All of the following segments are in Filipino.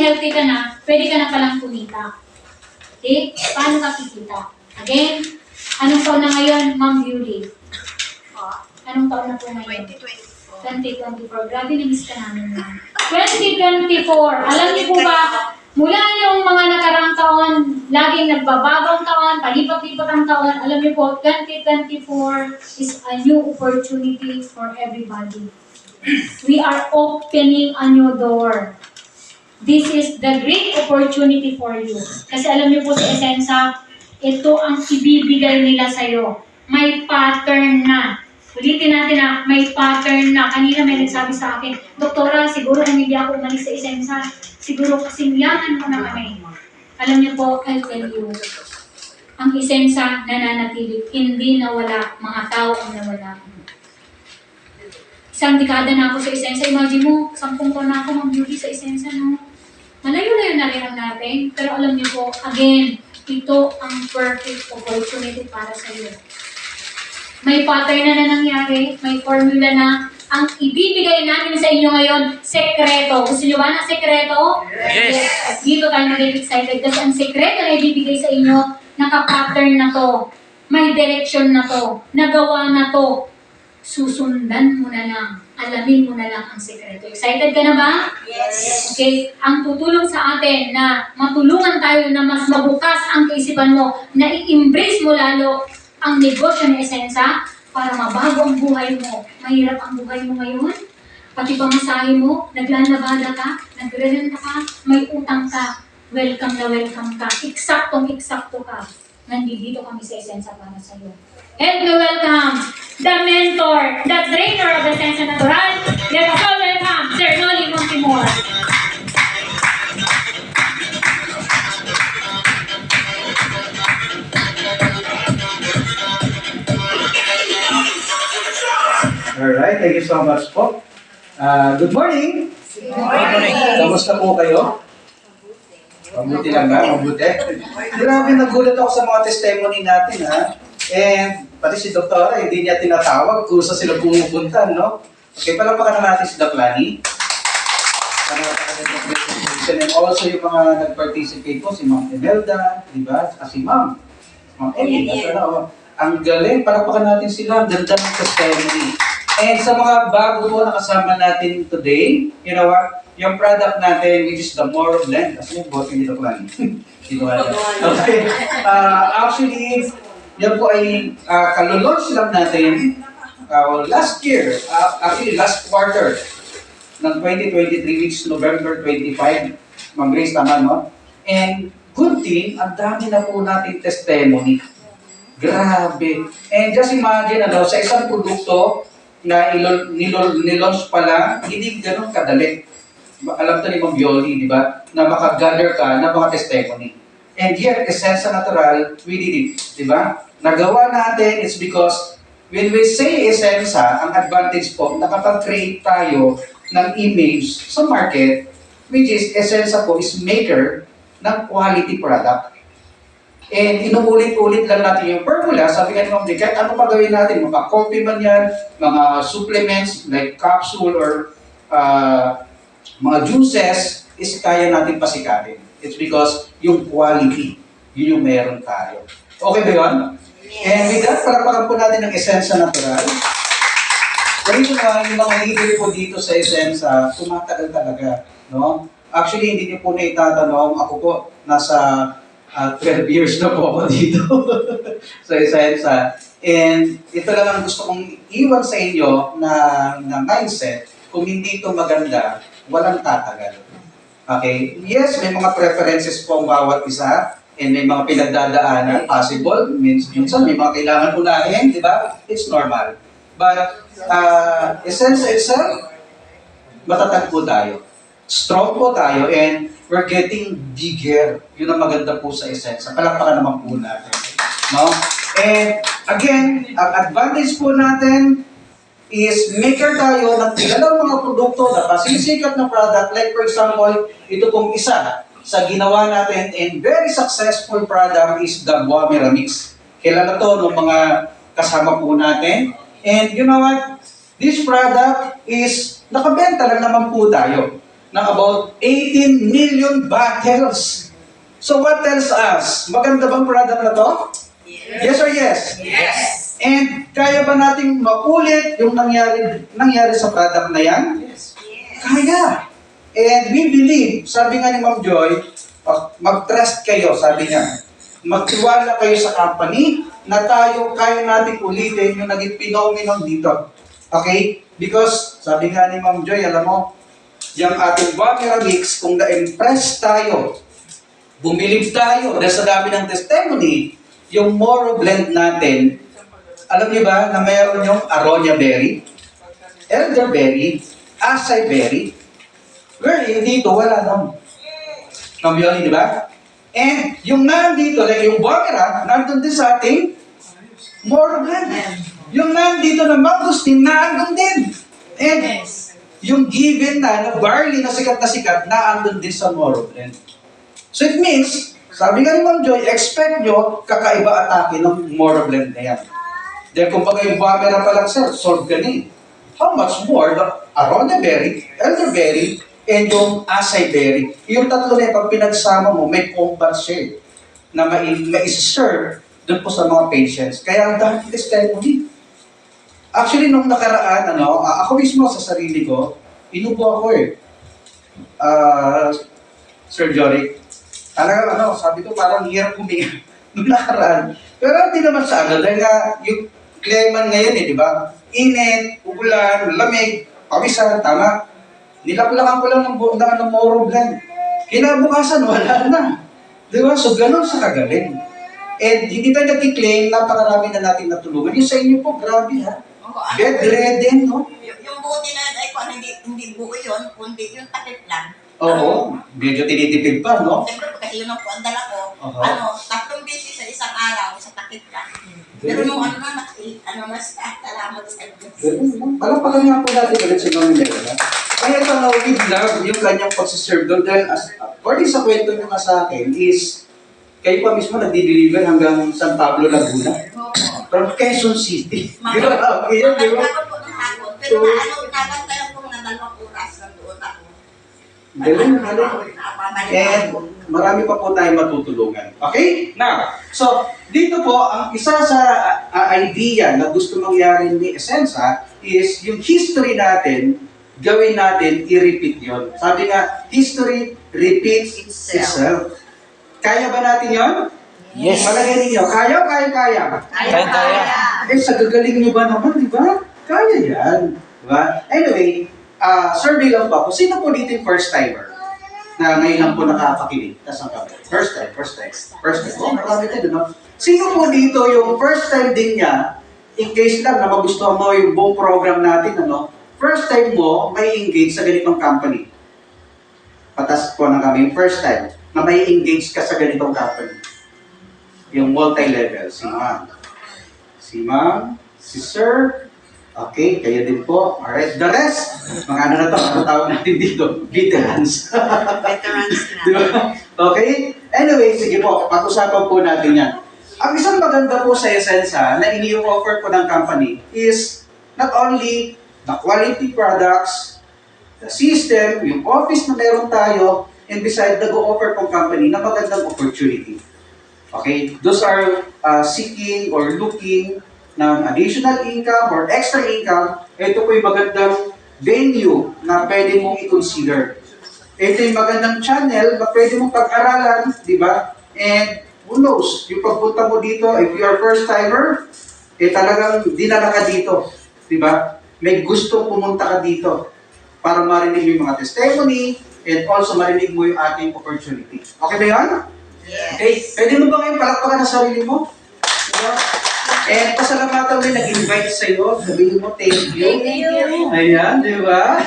healthy ka na, pwede ka na palang kumita. Okay? Paano ka kikita? Again, anong taon na ngayon, Ma'am Beauty? Anong taon na po ngayon? 2024. Grabe, na-miss ka namin, Ma'am. 2024. Alam niyo po ba, mula yung mga nakaraang taon, laging nagbabagong taon, palipat-lipat ang taon, alam niyo po, 2024 is a new opportunity for everybody. We are opening a new door. This is the great opportunity for you. Kasi alam niyo po sa Esensa, ito ang ibibigay nila sa'yo. May pattern na. Ulitin natin na, may pattern na. Kanina may nagsabi sa akin, Doktora, siguro kung hindi ako umalis sa Esensa, siguro kasingyangan mo na kami. Alam niyo po, I'll tell you, ang Esensa nananatili, hindi nawala, mga tao ang nawala. Isang dekada na ako sa Esensa. Imagine mo, 10 taon na ako mag-duty sa Esensa, no? Malayo-layo na rin ang natin. Pero alam niyo po, again, ito ang perfect opportunity para sa iyo. May pattern na nangyari, may formula na. Ang ibibigay namin sa inyo ngayon, sekreto. Gusto niyo ba ng sekreto? Yes! Dito tayo maging excited kasi ang sekreto na ibibigay sa inyo, naka-pattern na to, may direction na to, nagawa na to. Susundan mo na lang, alamin mo na lang ang sekreto. Excited ka na ba? Yes. Okay, ang tutulong sa atin na matulungan tayo na mas mabukas ang kaisipan mo, na i-embrace mo lalo ang negosyo ni Esensa para mabago ang buhay mo. Mahirap ang buhay mo ngayon, pati pamasahe mo, naglalabada ka, nagrerenta ka, may utang ka, welcome na welcome ka, eksaktong-eksakto ka. Nandito kami sa Esensa para sa iyo. And we welcome the mentor, the trainer of Esensa Natural. Let us all welcome Sir Noli Montemor. Alright, thank you so much po. Good morning! Good morning. Kamusta po kayo? Mabuti lang ba? Mabuti? Grabe, nagulat ako sa mga testimony natin, ha? And pati si Doktora, hindi niya tinatawag kung saan sila pumupunta, no? Okay, palapakan na natin si Doc Lani. And also yung mga nag-participate po, si Ma'am Imelda, di ba? At si Ma'am Emily. Ang galing, palapakan natin sila. Ang ganda ng testimony. And sa mga bago po nakasama natin today, you know what? Yung product natin, which is the Moro Blend. Kasi yung bote nito ko lang. Okay. Actually, yan po ay kalulaunch lang natin last year, actually last quarter ng 2023, which is November 25. Ma'am Grace, tama, no? And good thing, ang dami na po natin testimony. Grabe. And just imagine, sa isang produkto na nilaunch pa lang, hindi ganun kadali. Alam to ni Ma'am Yoli, di ba? Na makagather ka ng mga testimony. And yet, Esensa Natural, we did it. Di ba? Nagawa natin, it's because when we say Esensa, ang advantage po, nakapag-create tayo ng image sa market, which is Esensa po is maker ng quality product. And inuulit-ulit lang natin yung formula. Sabi nga ni Ma'am, kahit ano pa gawin natin, mga coffee man yan, mga supplements like capsule or mga juices, is kaya natin pasikatin. It's because yung quality, yun yung meron tayo. Okay ba yun? Yes. And with that, palapakan po natin ng Esensa Natural. Ganito na, yung mga leader po dito sa Esensa, tumatagal talaga. No? Actually, hindi niyo po na itatanong. Ako po, nasa 12 years na po ako dito sa Esensa. And ito lang ang gusto kong iwan sa inyo na mindset. Kung hindi ito maganda, walang tatagal. Okay? Yes, may mga preferences po ang bawat isa. And may mga pinagdadaanan, possible. Minsan may mga kailangan unahin, di ba? It's normal. But Esensa itself, matatag po tayo. Strong po tayo, and we're getting bigger. Yun ang maganda po sa Esensa. Palakpakan naman po natin. No? And again, ang advantage po natin is maker tayo ng kilalang mga produkto na pasisikat na product. Like for example, ito pong isa sa ginawa natin and very successful product is the Guamera Mix. Kilala to ng mga kasama po natin. And you know what? This product is nakabenta lang naman po tayo. ng about 18 million bottles. So what tells us? Maganda bang product na to? Yes or yes? Yes. And kaya ba nating maulit yung nangyari sa product na yan? Kaya. And we believe, sabi nga ni Ma'am Joy, mag-trust kayo, sabi niya. Magtiwala kayo sa company na kaya natin ulitin yung naging phenomenon dito. Okay? Because, sabi nga ni Ma'am Joy, alam mo, yung ating Wamira Mix, kung na-impress tayo, bumilib tayo dahil sa dami ng testimony, yung Moro Blend natin, alam niyo ba na mayroon yung Aronia Berry, Elderberry, Acai Berry, wherein dito wala nang Yoni, di ba? And yung nandito, like yung Wamira, nandun din sa ating Moro Blend. Yung nandito na Mangosteen, nandun din. And yung given na barley na sikat, naandun din sa Moro Blend. So it means, sabi nga ni Ma'am Joy, expect nyo kakaiba atake ng Moro Blend na yan. Dahil kung pag yung Wamira pa lang, sir, solve ka na. How much more the Aronia Berry, Elderberry, and yung Acai Berry. Yung tatlo na yung pag pinagsama mo, may combat siya na ma-serve doon po sa mga patients. Kaya ang dahil testimony. Actually, nung nakaraan, ako mismo sa sarili ko, inubo ako Sir Jory. Talaga, sabi ko parang hirap huminga nung nakaraan. Pero hindi naman sa dahil nga, yung Clayman ngayon di ba? Init, ulan, lamig, pawisan, tama. Nilaklakan ko lang ng Moro Blend. Kinabukasan, wala na. Di ba? So, ganun sa kagaling. And hindi tayo nag-claim, napakarami na natin natulungan. Yung sa inyo po, grabe ha. Bedridden, no? Yung buti na ay kung hindi buo yun, kundi yung takip lang. Oo, medyo tinitipid pa, no? Siyempre, kasi yun ang dala ko, Uh-huh. 3 beses sa isang araw, sa takip lang. Pero nung mas salamat sa inyo. Palapakan nga po natin ulit si Ma'am Nela. Kaya ito na we love yung kanyang pagsiserve doon. Dahil according sa kwento niyo nga sa akin is, kayo pa mismo nagdi-deliver hanggang San Pablo, Laguna. From Quezon City. Di ba? Yan, di ba? Ako po ng hapon, pero nabantayan ko na 2 oras nandoon ako. Galing. And marami pa po tayong matutulungan. Okay? Now, so, dito po, ang isa sa idea na gusto mangyari ni Essensa is yung history natin, gawin natin, i-repeat yon. Sabi nga, history repeats itself. Kaya ba natin yon? Yes. Palagay ninyo, kaya. Kaya. Sa gagaling nyo ba naman, di ba? Kaya yan. Di ba? Anyway, survey lang po ako. Sino po dito yung first timer? Na ngayon lang po nakakakilig. Tapos ang kami. First time. Oh, marami tayo, no? Sino po dito yung first time din niya, in case lang na magustuhan mo yung buong program natin, first time mo may engage sa ganitong company. Patas po na kami yung first time na may engage ka sa ganitong company. Yung multi-level. Si ma'am, si sir, okay, kayo din po. Alright, the rest, mga ano tawag natin dito? Veterans. Veterans na. Diba? Okay? Anyway, sige po, pag-usapan po natin yan. Ang isang maganda po sa Essensa na ini-offer po ng company is not only the quality products, the system, yung office na meron tayo, and besides, nag-o-offer pong company na magandang opportunity. Okay? Those are seeking or looking ng additional income or extra income. Ito po yung magandang venue na pwede mong i-consider. Ito yung magandang channel na pwede mong pag-aralan, di ba? And who knows, yung pagpunta mo dito, if you are first timer, talagang dinala ka dito, di ba? May gusto pumunta ka dito para marinig mo yung mga testimony and also marinig mo yung ating opportunity. Okay ba yan? Yes. Okay, pwede mo ba ngayon palakpakan ang sarili mo? Diba? And pasalamatan din nag-invite sa'yo, sabihin mo thank you. Ayan, di ba?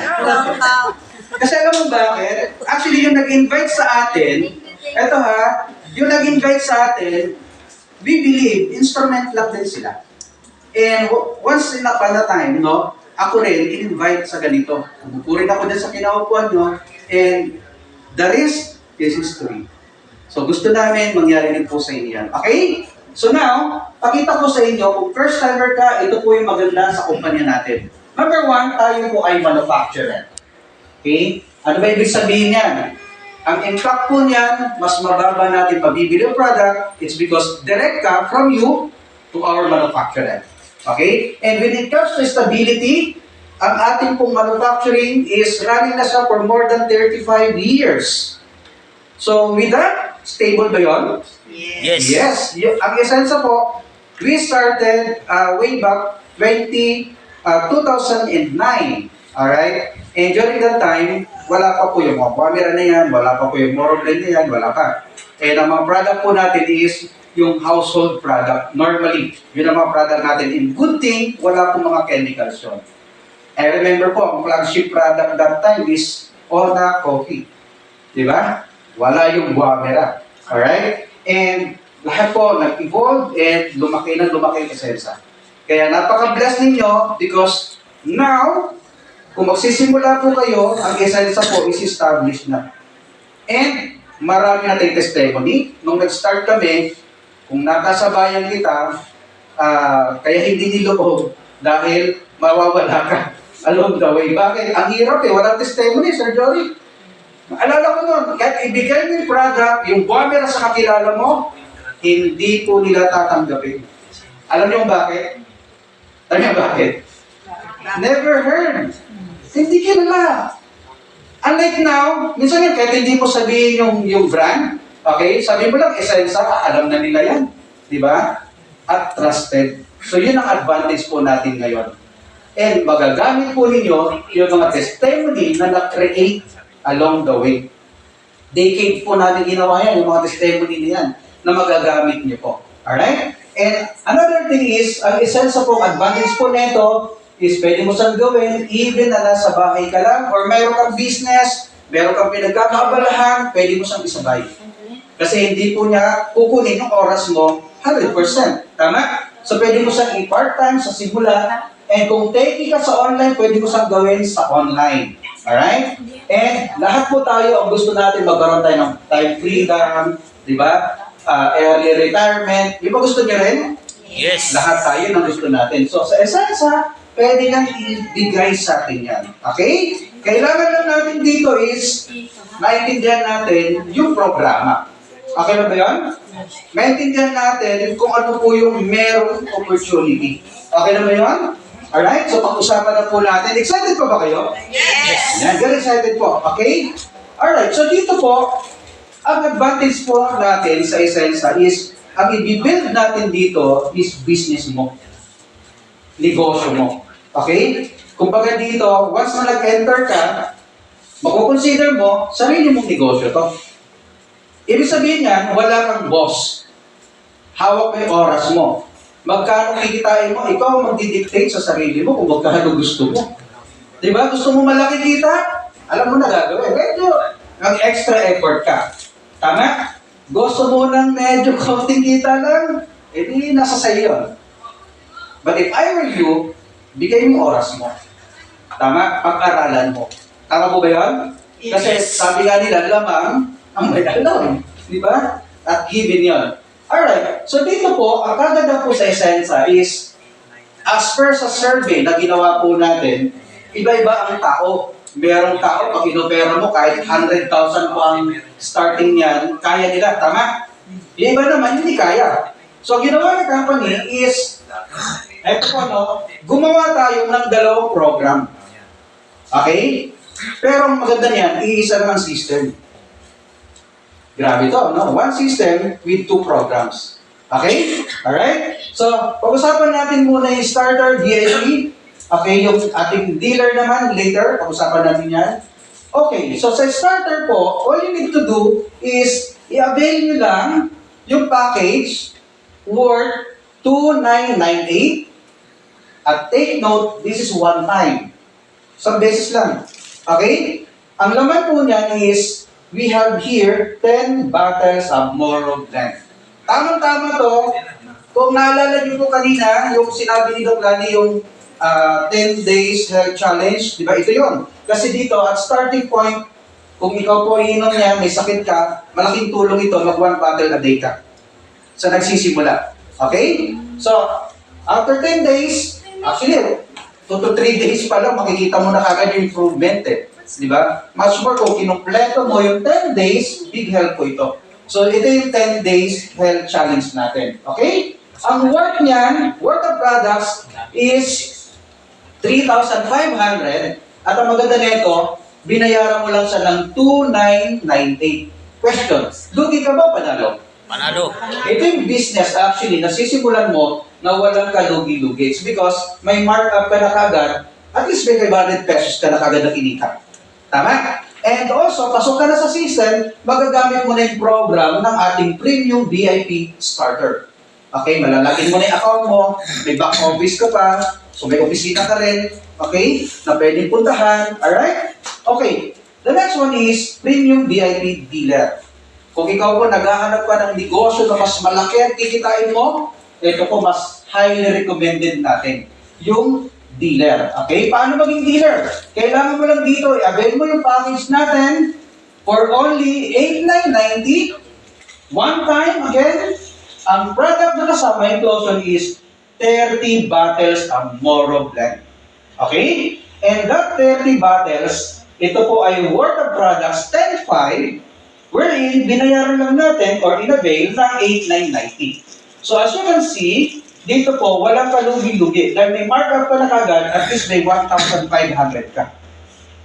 Kasi alam mo bakit? Actually, yung nag-invite sa atin, eto ha, yung nag-invite sa atin, we believe, instrument lang din sila. And once in a time, ako rin, in-invite sa ganito. Umupurin ako din sa kinaupuan nyo, and the rest is history. So gusto namin mangyari din po sa inyo yan. Okay? So now, pakita ko sa inyo, kung first timer ka, ito po yung maganda sa kumpanya natin. Number 1, tayo po ay manufacturer. Okay? Ano ba ibig sabihin yan? Ang impact po niyan, mas mababa natin mabibili yung product, it's because direct ka from you to our manufacturer. Okay? And when it comes to stability, ang ating pong manufacturing is running na siya for more than 35 years. So with that, stable ba yun? Yes. Yes. Ang esensya po, we started way back 2009. Alright? And during that time, wala pa po yung mga camera na yan, wala pa po yung Moroblend na yan, wala pa. And ang mga product po natin is yung household product. Normally, yun ang mga product natin. In good thing, wala pong mga chemicals yun. I remember po, ang flagship product that time is Ona Coffee. Di ba? Wala yung Guamera. Alright? And lahat po nag-evolve and lumaki ng lumaki ang esensa. Kaya napaka-bless ninyo because now, kung magsisimula po kayo, ang esensa po is established na. And marami nating testimony. Nung nag-start kami, kung nakasabayan kita, kaya hindi niloob dahil mawawala ka along the way. Bakit? Ang hirap walang testimony, Sir Jory. Alala ko nun, kahit ibigay mo yung product, yung Guamera sa kakilala mo, hindi po nila tatanggapin. Alam niyo bakit? Alam niyo bakit? Never heard. Hindi kilala. Unlike now, minsan yan, kahit hindi mo sabihin yung brand, okay, sabihin mo lang, esensa, alam na nila yan. Di ba? At trusted. So yun ang advantage po natin ngayon. And magagamit po ninyo yung mga testimony na na-create along the way. Decade po natin ginawa yan, yung mga testimony na yan, na magagamit niyo po. Alright? And another thing is, ang esensa po, advantage po nito, is pwede mo siyang gawin, even na nasa bahay ka lang, or mayroon kang business, mayroon kang pinagkakaabalahan, pwede mo siyang isabay. Kasi hindi po niya kukunin yung oras mo 100%. Tama? So pwede mo siyang i-part-time sa simula, and kung taking ka sa online, pwede mo siyang gawin sa online. Alright? And lahat po tayo, ang gusto natin, magkaroon tayo ng time freedom, di ba? Early retirement. Di ba gusto niyo rin? Yes. Lahat tayo ng gusto natin. So sa esensa, pwede nang ibigay sa atin yan. Okay? Kailangan lang natin dito is maintindihan natin yung programa. Okay na ba yun? Maintindihan natin kung ano po yung merong opportunity. Okay na ba yun? Alright? So pag-usapan na po natin. Excited pa ba kayo? Yes! Yan, very excited po. Okay? Alright, so dito po, ang advantage po natin sa esensa is, ang i-build natin dito is business mo. Negosyo mo. Okay? Kumbaga dito, once na nag-enter ka, mag-consider mo, sarili mong negosyo to. Ibig sabihin yan, wala kang boss. Hawak mo yung oras mo. Magkano kikitain mo, ikaw ang magdidictate sa sarili mo kung magkano gusto mo. Diba? Gusto mo malaki kita? Alam mo na gagawin. Medyo extra effort ka. Tama? Gusto mo ng medyo kaunting kita lang? Di nasa sa'yo yun. But if I were you, bigay mo oras mo. Tama? Pag-aralan mo. Tama po ba yun? Kasi sabi nga nila, lamang ang may alam. Di ba? At given yun. Alright. So dito po, ang kaganda po sa esensa is, as per sa survey na ginawa po natin, iba-iba ang tao. Merong tao, pag inopera mo, kahit 100,000 po ang starting niyan, kaya nila. Tama? Yung iba naman, hindi kaya. So ginawa ng company is, eto po, no, gumawa tayo ng 2 program. Okay? Pero ang maganda niyan, iisa lang ang system. Grabe to, no? 1 system with 2 programs. Okay? Alright? So, pag-usapan natin muna yung starter, VIP. Okay, yung ating dealer naman, later, pag-usapan natin yan. Okay, so sa starter po, all you need to do is, i-avail nyo lang yung package worth 2,998. At take note, this is one time. Isang beses lang. Okay? Ang laman po niyan is, we have here 10 bottles of Moroblend. Tamang-tama to. Kung naalala niyo po kanina, yung sinabi ni Doc Lani, yung 10 days health challenge, di ba? Ito yon. Kasi dito, at starting point, kung ikaw po iinom niya, may sakit ka, malaking tulong ito, mag 1 bottle a day ka. So, nagsisimula. Okay? So, after 10 days, actually, 2 to 3 days pa lang, makikita mo na kagad yung improvement eh. Di ba? Much more kung kinumpleto mo yung 10 days, big help po ito. So, ito yung 10 days health challenge natin. Okay? Ang worth niyan, worth of products is 3,500 at ang maganda nito, binayaran mo lang siya ng 2,998. Question, lugi ka ba o panalo? Panalo. Ito yung business actually, nasisimulan mo na walang kalugi-lugi. It's because may markup ka na kagad, at least may 500 pesos ka na kagad na kinikap. Tama? And also, pasok ka na sa system, magagamit mo na yung program ng ating Premium VIP Starter. Okay, malalagin mo na yung account mo, may back office ka pa, so may opisina ka rin, okay, na pwedeng puntahan, alright? Okay, the next one is Premium VIP Dealer. Kung ikaw po naghahanap ka ng negosyo na mas malaki ang kikitain mo, ito po mas highly recommended natin. Yung dealer. Okay? Paano maging dealer? Kailangan mo lang dito, i-avail mo yung package natin for only 8,990. One time, again, ang product na kasama yung closion is 30 bottles of Moro Blend. Okay? And that 30 bottles, ito po ay worth of products 10,500, wherein binayaran lang natin or in-avail ng 8,990. So as you can see, dito po, walang kalugi-lugi. Dahil may markup ka na kagad, at least may 1,500 ka.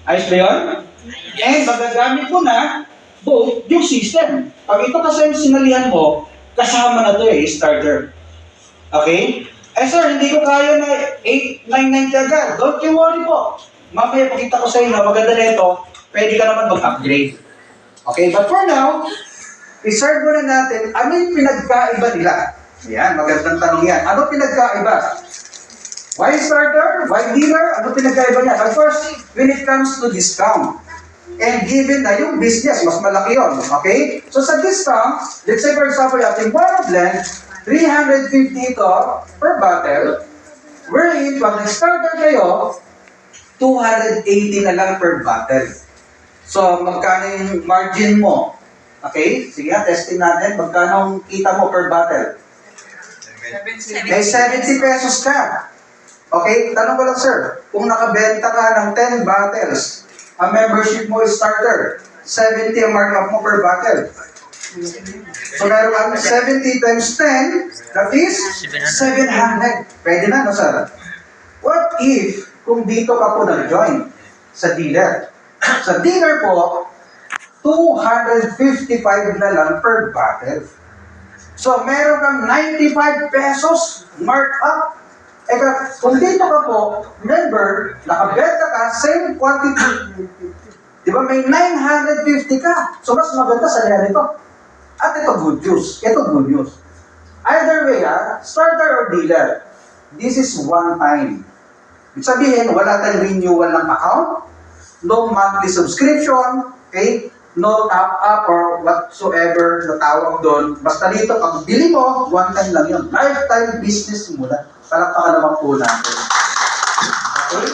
Ayos ba yun? And magagamit mo na both yung system. Pag ito kasi yung sinalihan mo, kasama na to starter. Okay? Eh sir, hindi ko kaya na 8,990 agad. Don't you worry po. Mamaya pakita ko sa inyo, maganda na ito, pwede ka naman mag-upgrade. Okay, but for now, i-serve muna natin, ano yung pinagkaiba nila? Yan, magandang tanong yan. Ano pinagkaiba? Why starter? Why dealer? Ano pinagkaiba niya? Of course, when it comes to discount, and given na yung business, mas malaki yun. Okay? So sa discount, let's say for example, ating Moro Blend, 350 ito per bottle, wherein pag nag-starter kayo, 280 na lang per bottle. So, magkano yung margin mo? Okay? Sige, testing natin. Magkano ang kita mo per bottle? May 70 pesos ka. Okay? Tanong ko lang, sir. Kung nakabenta ka ng 10 bottles, ang membership mo is starter. 70 ang markup mo per bottle. So, meron kang 70 times 10, that is 700. Pwede na, no, sir? What if, kung dito ka po nag-join sa dealer? Sa dealer po, 255 na lang per bottle. So, meron kang 95 pesos markup. Kung dito ka po, member, nakabenta ka, same quantity. Di ba, may 950 ka. So, mas maganda sa liyan ito. At ito good news. Ito good news. Either way, starter or dealer, this is one time. Ibig sabihin, wala tayong renewal ng account, no monthly subscription, okay? No top-up or whatsoever na tawag doon. Basta dito, pag bili mo, one time lang yun. Lifetime business muna. Palakpakan naman po natin. Okay?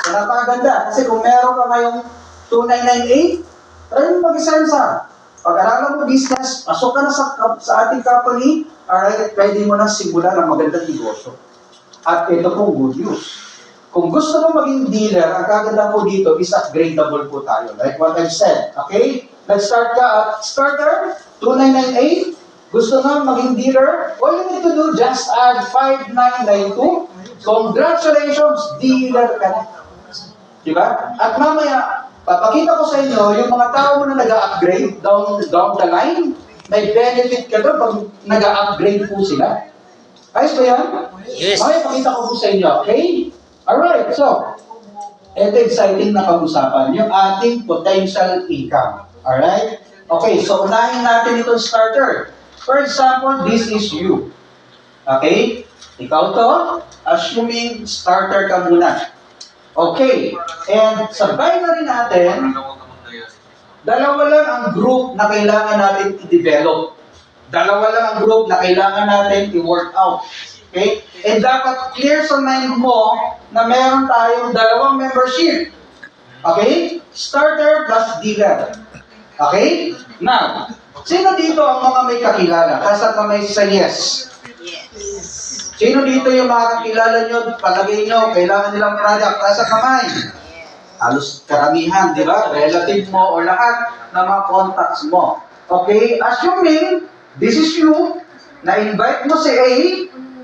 So, napakaganda. Kasi kung meron ka ngayong 2,998, try mo mag-isensa. Pag-aralan mo business, pasok ka na sa ating company, alright, pwede mo na simulan ng magandang negosyo. At ito pong good news. Kung gusto mo maging dealer, ang kaganda po dito is upgradable po tayo. Like what I've said. Okay? Nag-start ka at starter, 2,998. Gusto mo maging dealer, all you need to do, just add 5,992. Congratulations, dealer ka na. Diba? At mamaya, papakita ko sa inyo, yung mga tao mo na nag-upgrade down the line, may benefit ka doon pag nag-upgrade po sila. Ayos ba yan? Yes. Mamaya pakita ko po sa inyo, okay? Alright, so, ito exciting na pag-usapan, yung ating potential income. Alright? Okay, so unahin natin itong starter. For example, this is you. Okay? Ikaw to, assuming starter ka muna. Okay, and sa binary natin, dalawa lang ang group na kailangan natin i-develop. Dalawa lang ang group na kailangan natin i-work out. Okay? And dapat clear sa mind mo na meron tayong dalawang membership. Okay? Starter plus dealer. Okay? Now, sino dito ang mga may kakilala? Kasat na may sa yes. Sino dito yung mga kakilala nyo, palagay nyo, kailangan nilang product? Kasat kamay. Halos karamihan, di ba? Relative mo o lahat ng mga contacts mo. Okay? Assuming, this is you, na-invite mo si A,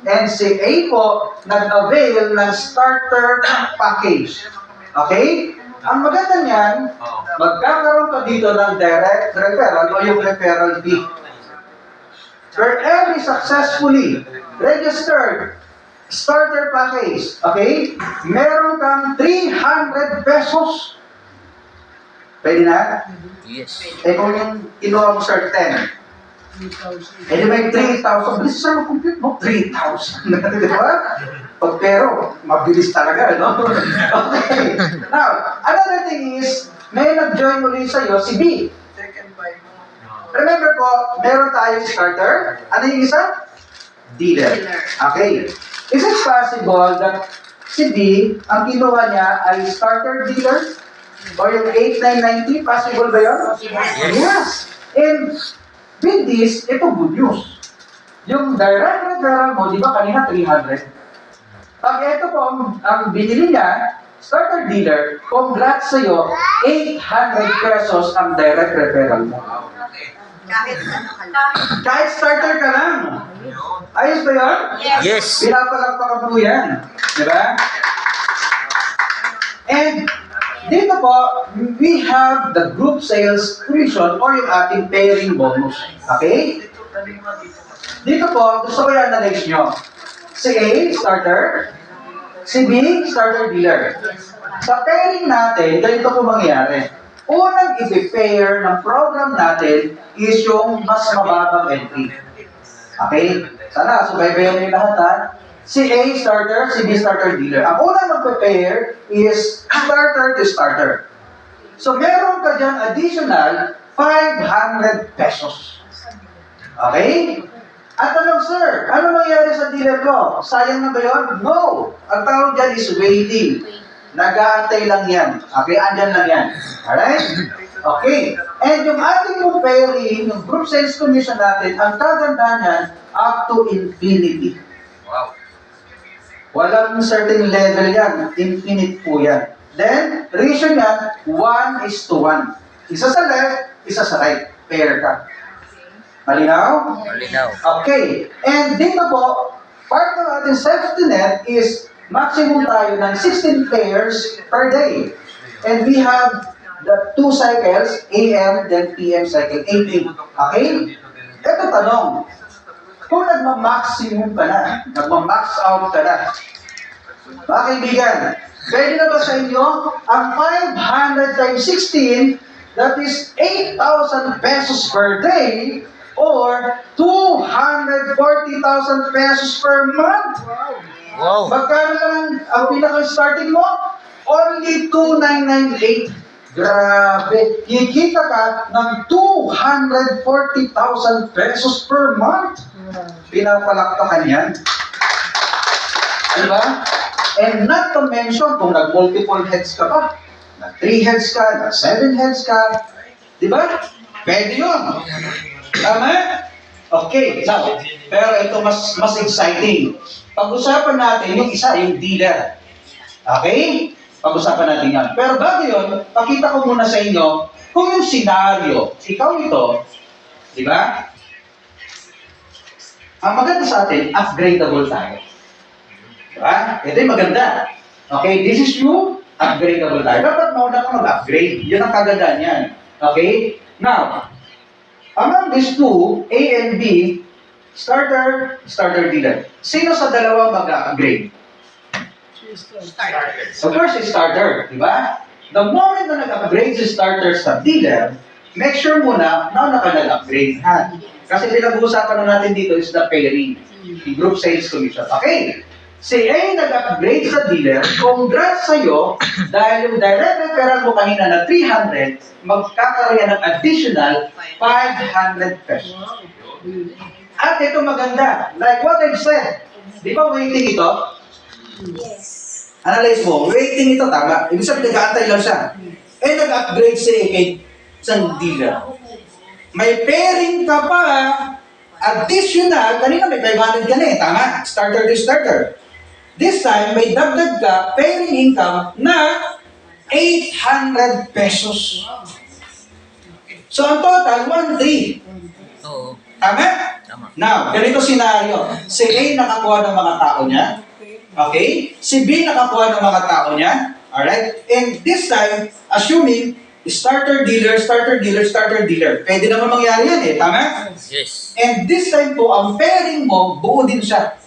and si A po, nag-avail ng starter package. Okay? Ang maganda niyan, magkakaroon ka dito ng direct referral o yung referral fee. For every successfully registered starter package, okay, meron kang 300 pesos. Pwede na? Yes. Eh kung yung kinuha mo sir 10, eh di may 3,000. Bilis siya mag-compute mo, 3,000. Di ba? Pero, mabilis talaga, no? Okay. Now, another thing is, may nag-join ulit sa'yo, si B. Remember po, meron tayong starter. Ano yung isa? Dealer. Okay. Is it possible that si B, ang kinuha niya ay starter dealer? O yung 8,990? Possible ba yun? Yes. And with this, ito good news. Yung direct referral mo, di ba kanina 300? Pag ito po ang binili niya, starter dealer, congrats sa'yo, 800 pesos ang direct referral mo. Kahit ano ka lang. Kahit starter ka lang. Ayos ba yun? Yes. Pinapalagpakan mo yan. Di ba? And dito po, we have the group sales commission or yung ating pairing bonus. Okay? Dito po, gusto ko yung analyze nyo. Si A, starter. Si B, starter dealer. Sa pairing natin, ganito po mangyayari. Unang i-pair ng program natin is yung mas mababang entry. Okay? Sana, subaybayan nyo yung lahat ha. Si A, starter. Si B, starter dealer. Ang unang mag-pair is starter to starter. So, meron ka dyan additional 500 pesos. Okay? At tanong, sir, ano nangyari sa dealer ko? Sayang na ba yun? No! Ang tawag dyan is waiting. Nag-aantay lang yan. Okay? Andyan lang yan. Alright? Okay. And yung ating mong pairing, yung group sales commission natin, ang kaganda niyan, up to infinity. Wow. Walang certain level yan. Infinite po yan. Then, ratio niyan, 1:1. Isa sa left, isa sa right. Pair ka. Malinaw? Malinaw. Okay. And dito po, part ng ating safety net is maximum tayo ng 16 pairs per day. And we have the 2 cycles, AM, then PM cycle, 18. Okay? Ito tanong. Kung nagma-maximum ka na, nagma-max out ka na, mga kaibigan, pwede na ba sa inyo ang 500 times 16, that is 8,000 pesos per day, or 240,000 pesos per month? Wow. Magkano lang ang pinaka-starting mo? Only 2,998. Grabe. Kikita ka ng 240,000 pesos per month. Pinapalakpakan yan. Diba? And not to mention, kung nag-multiple heads ka pa, nag 3 heads ka, nag 7 heads ka, diba? Pwede yun. Tama? Okay. Now, pero ito mas exciting. Pag-usapan natin yung isa, yung dealer. Okay? Pag-usapan natin yan. Pero bago yun, pakita ko muna sa inyo kung yung senaryo, ikaw ito, di ba? Ang maganda sa atin, upgradable tayo. Di ba? Ito yung maganda. Okay, this is you, upgradable tayo. Dapat mauna ka mag-upgrade. Yun ang kagandaan yan. Okay? Now, among these two, A and B, starter dealer. Sino sa dalawa mag-upgrade? Of course, it's starter, di ba? The moment na nag-upgrade si starter sa dealer, make sure muna na naka-upgrade. Ha? Kasi pinag-uusapan na natin dito is the pairing, the group sales commission. Okay, si A nag-upgrade sa dealer, congrats sa'yo, dahil yung direct referral mo kanina na 300, magkakaroon yan ng additional 500 pesos. At ito maganda, like what I've said, di ba waiting ito? Yes. Analyze mo, waiting ito, tama. Ibig sabihin, nag-aantay lang siya. Eh, nag-upgrade si kay isang dealer. May pairing ka pa, additional, kanina may 500 ka na eh, tama? Starter to starter. This time, may dagdag ka, pairing income na 800 pesos. So, ang total, 1,300. Oo. Tama? Tama. Now, ganito senaryo. Si A nakakuha ng mga tao niya. Okay? Si B nakakuha ng mga tao niya. Alright? And this time, assuming starter, dealer, starter, dealer, starter, dealer. Pwede naman mangyari yan eh. Tama? Yes. And this time po, ang pairing mo, buo din siya.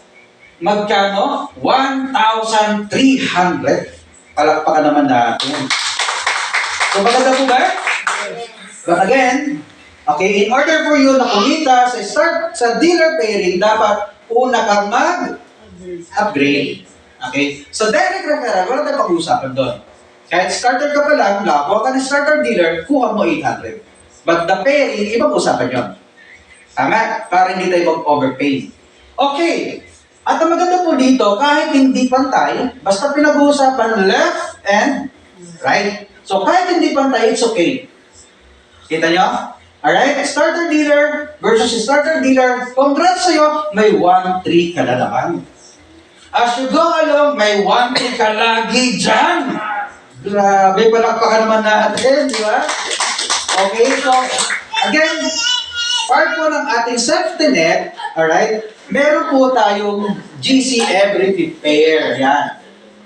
Magkano? 1,300. Palakpakan naman natin. So, maganda po ba? But again, okay, in order for you na kumita sa dealer pairing, dapat una kang mag-upgrade. Okay? So, direct referral, wala tayong pag-uusapan doon. Kahit starter ka pa lang, kuha ka ng starter dealer, kuha mo 800. But the pairing, ibang usapan yun. Tama? Para hindi tayo mag-overpay. Okay. At ang maganda po dito, kahit hindi pantay, basta pinag-uusapan left and right. So, kahit hindi pantay, it's okay. Kita nyo? Alright? Starter dealer versus starter dealer. Congrats sa'yo, may 1-3 ka na naman. As you go along, may 1-3 ka lagi dyan. Grabe, palakpakan naman natin, di ba? Okay, so, again, part po ng ating safety net, alright, meron po tayong GC every fifth pair, yan.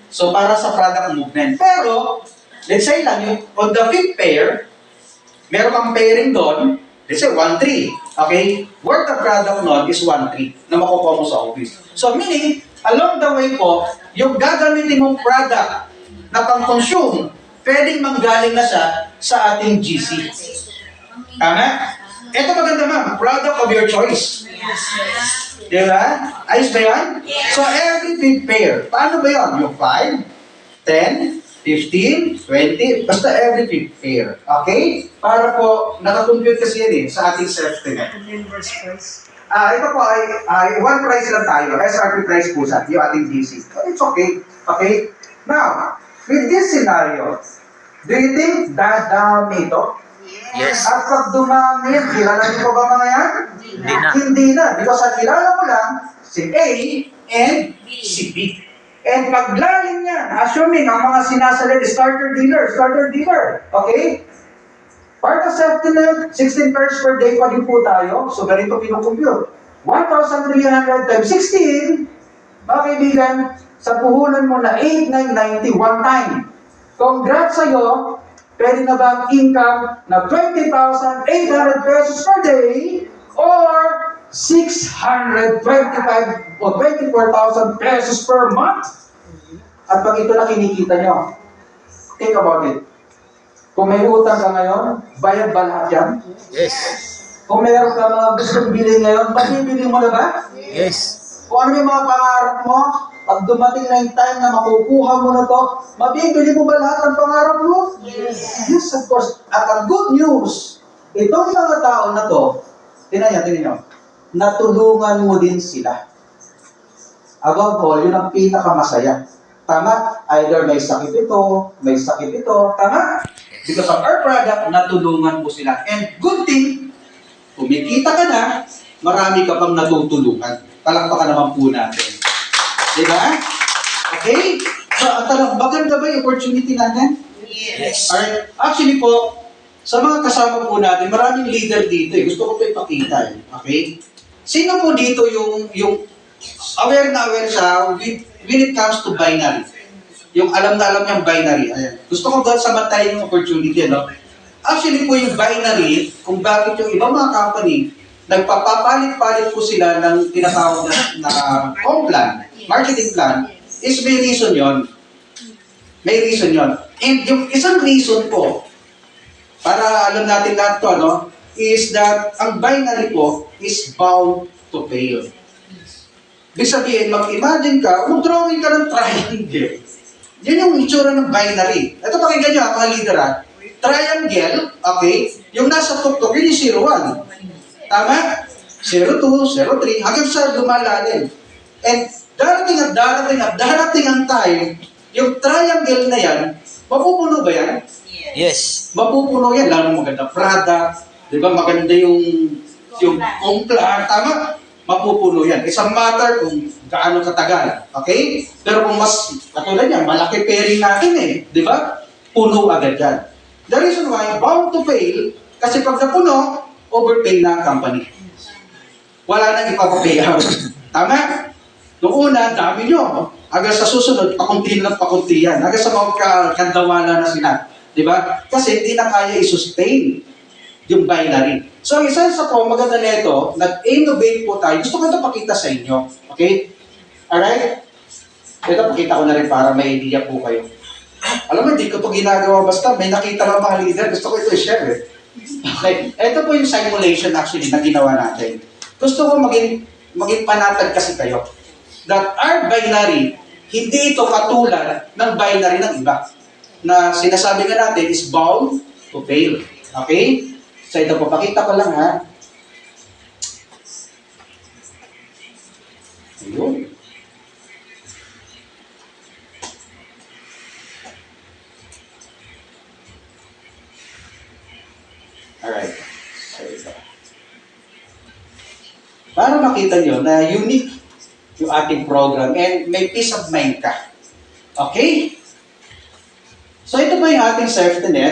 So, para sa product movement. Pero, let's say lang, yung, on the fifth pair, meron kang pairing doon, let's say 1-3, okay? Worth of product nun is 1-3 na makukuha mo sa office. So, meaning, along the way po, yung gagamitin mong product na pang-consume, pwedeng manggaling na siya sa ating GC. Tama? Ito maganda ma'am, product of your choice. Di ba? Ayos ba yan? So every fifth pair, paano ba yan? Yung 5, 10, 15, 20, basta every fifth pair. Okay? Para po, nakakompute kasi yan sa ating safety net. Ito po ay one price lang tayo. SRP price po sa yung ating GC. So, it's okay. Okay? Now, with this scenario, do you think dadami ito? Yes. At pag dumami, kilala niyo ba mga yan? Hindi na. Hindi na. Because ang kilala mo lang, si A and si B. And paglalim niya, assuming ang mga sinasalit, starter dealer. Okay? Part of safety net, 16 pairs per day pa din po tayo. So, ganito pinukompute. 1,300 times 16, mga kaibigan, sa puhunan mo na 8,990 one time. Congrats sa'yo, pwede na ba ang income na 20,800 pesos per day or 625 o 24,000 pesos per month? At pag ito na kinikita nyo, think about it. Kung may utang ka ngayon, bayad ba lahat yan? Yes. Kung meron ka mga gustong bilhin ngayon, pabibili mo na ba? Yes. Kung ano yung mga pangarap mo, pag dumating na yung time na makukuha mo na to, mabibili mo ba lahat ng pangarap mo? Yes, of course. At ang good news, itong mga tao na to, tinan nyo, natulungan mo din sila. Above all, yun ang pinakamasaya. Tama? Either may sakit ito, tama? Because of our product, natulungan mo sila. And good thing, kumikita ka na, marami ka pang natutulungan. Palakpakan naman po natin. Diba? Okay? So, ang tanong, maganda ba yung opportunity natin? Yes. Alright. Actually po, sa mga kasama po natin, maraming leader dito eh. Gusto ko po ipakita eh. Okay? Sino po dito yung aware na aware siya when it comes to binary? Yung alam na alam niyang binary. Ayan. Gusto ko sa matay yung opportunity, no? Actually po yung binary, kung bakit yung ibang mga company, nagpapapalit-palit po sila ng tinatawag na home plan, marketing plan, is may reason yon. May reason yon. And yung isang reason po, para alam natin lahat to, no, is that ang binary po is bound to fail. Ibig sabihin, mag-imagine ka, mag-drawing ka ng triangle. Yan yung itsura ng binary. Ito pakinggan nyo, mga leader ha. Triangle, okay, yung nasa tuktok, yun yung 0-1. Tama? 0-2, 0-3, hanggang sa lumalalim. And darating ang time, yung triangle na yan, mapupuno ba yan? Yes. Mapupuno yan, lalo maganda product, di ba, maganda yung plan, tama? Mapupuno yan. It's a matter kung gaano katagal. Okay? Pero kung mas, katulad yan, malaki pairing natin eh. Di ba? puno agad yan. The reason why, bound to fail, kasi pag napuno, overpay na ang company. Wala nang ipapapay out. Tama? Noong una, dami nyo. Hanggang sa susunod, pakunti na pakunti yan. Hanggang sa mga kandawala na sila. Di ba? Kasi hindi na kaya i-sustain yung binary. So, ang isa sa po, maganda nito, nag-innovate po tayo. Gusto ko ito pakita sa inyo. Okay? Alright? Ito, pakita ko na rin para may idea po kayo. Alam mo, hindi ko ito ginagawa basta. May nakita lang mga leader. Gusto ko ito i-share eh. Okay. Ito po yung simulation actually na ginawa natin. Gusto ko maging panatag kasi kayo. That our binary, hindi ito katulad ng binary ng iba. Na sinasabi nga natin is bound to fail. Okay? So ito po, pakita ko lang ha. Ayun. Alright. So ito. Para makita nyo na unique yung ating program and may peace of mind ka. Okay? So ito po yung ating safety net.